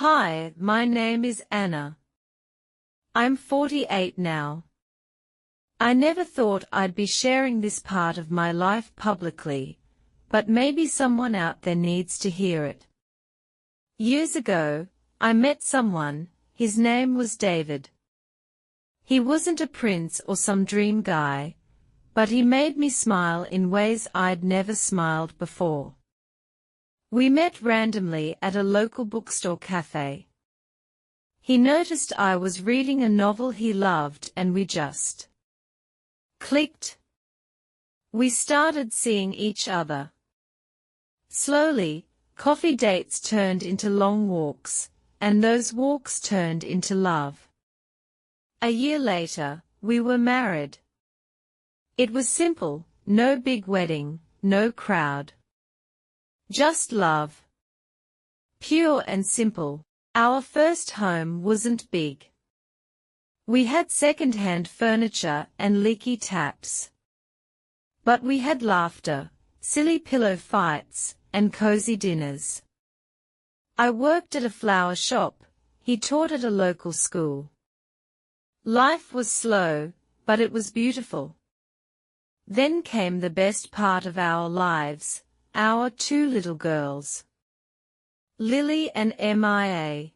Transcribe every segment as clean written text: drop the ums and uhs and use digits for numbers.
Hi, my name is Anna. I'm 48 now. I never thought I'd be sharing this part of my life publicly, but maybe someone out there needs to hear it. Years ago, I met someone. His name was David. He wasn't a prince or some dream guy, but he made me smile in ways I'd never smiled before. We met randomly at a local bookstore cafe. He noticed I was reading a novel he loved and we just clicked. We started seeing each other. Slowly, coffee dates turned into long walks, and those walks turned into love. A year later, we were married. It was simple, no big wedding, no crowd. Just love. Pure and simple. Our first home wasn't big. We had second-hand furniture and leaky taps. But we had laughter, silly pillow fights, and cozy dinners. I worked at a flower shop. He taught at a local school. Life was slow, but it was beautiful. Then came the best part of our lives. Our two little girls, Lily and Mia.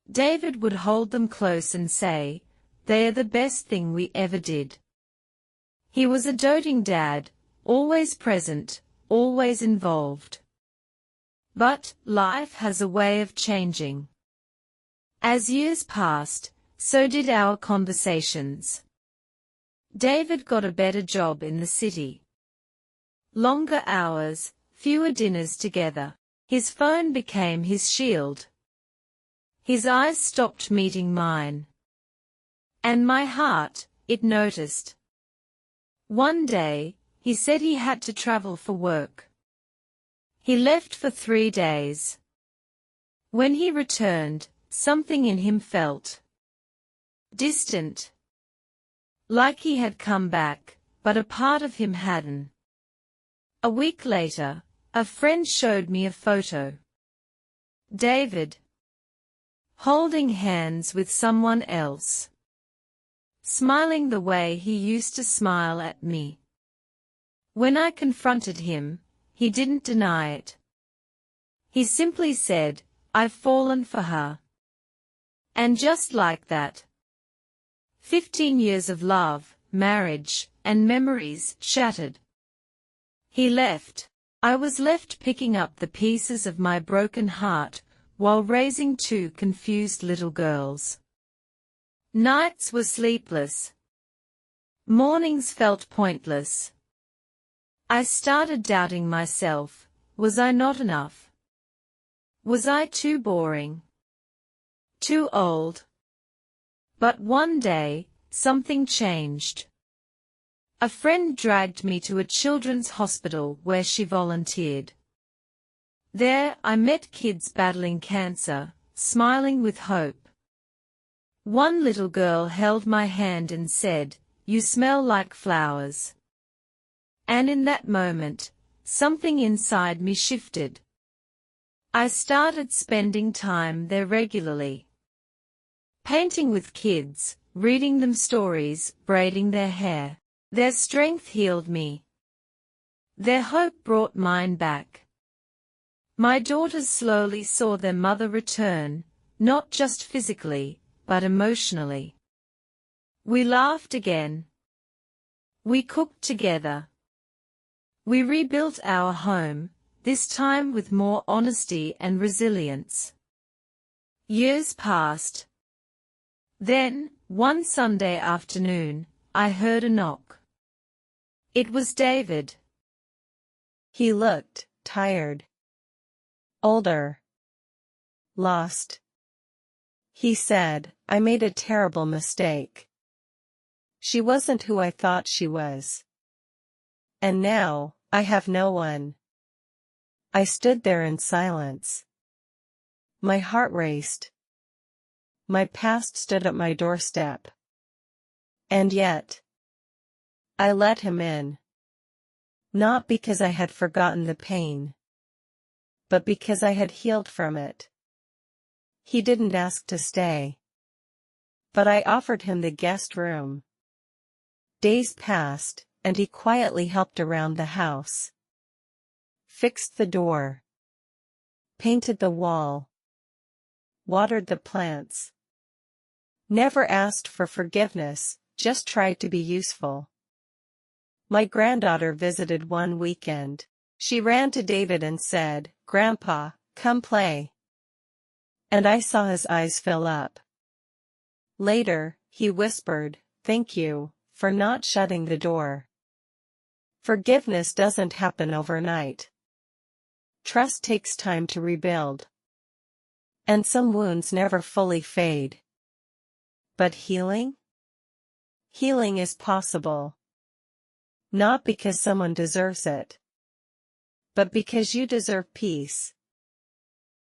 David would hold them close and say, "They are the best thing we ever did." He was a doting dad, always present, always involved. But life has a way of changing. As years passed, so did our conversations. David got a better job in the city. Longer hours, fewer dinners together. His phone became his shield. His eyes stopped meeting mine. And my heart, it noticed. One day, he said he had to travel for work. He left for 3 days. When he returned, something in him felt distant. Like he had come back, but a part of him hadn't. A week later, a friend showed me a photo. David, holding hands with someone else. Smiling the way he used to smile at me. When I confronted him, he didn't deny it. He simply said, "I've fallen for her." And just like that, 15 years of love, marriage, and memories shattered. He left. I was left picking up the pieces of my broken heart while raising 2 confused little girls. Nights were sleepless. Mornings felt pointless. I started doubting myself. Was I not enough? Was I too boring? Too old? But one day, something changed. A friend dragged me to a children's hospital where she volunteered. There, I met kids battling cancer, smiling with hope. One little girl held my hand and said, "You smell like flowers." And in that moment, something inside me shifted. I started spending time there regularly. Painting with kids, reading them stories, braiding their hair. Their strength healed me. Their hope brought mine back. My daughters slowly saw their mother return, not just physically, but emotionally. We laughed again. We cooked together. We rebuilt our home, this time with more honesty and resilience. Years passed. Then, one Sunday afternoon, I heard a knock. It was David. He looked tired, older, lost. He said, "I made a terrible mistake. She wasn't who I thought she was. And now, I have no one." I stood there in silence. My heart raced. My past stood at my doorstep. And yet, I let him in. Not because I had forgotten the pain, but because I had healed from it. He didn't ask to stay, but I offered him the guest room. Days passed, and he quietly helped around the house. Fixed the door. Painted the wall. Watered the plants. Never asked for forgiveness, just tried to be useful. My granddaughter visited one weekend. She ran to David and said, "Grandpa, come play." And I saw his eyes fill up. Later, he whispered, "Thank you for not shutting the door." Forgiveness doesn't happen overnight. Trust takes time to rebuild. And some wounds never fully fade. But healing? Healing is possible. Not because someone deserves it, but because you deserve peace.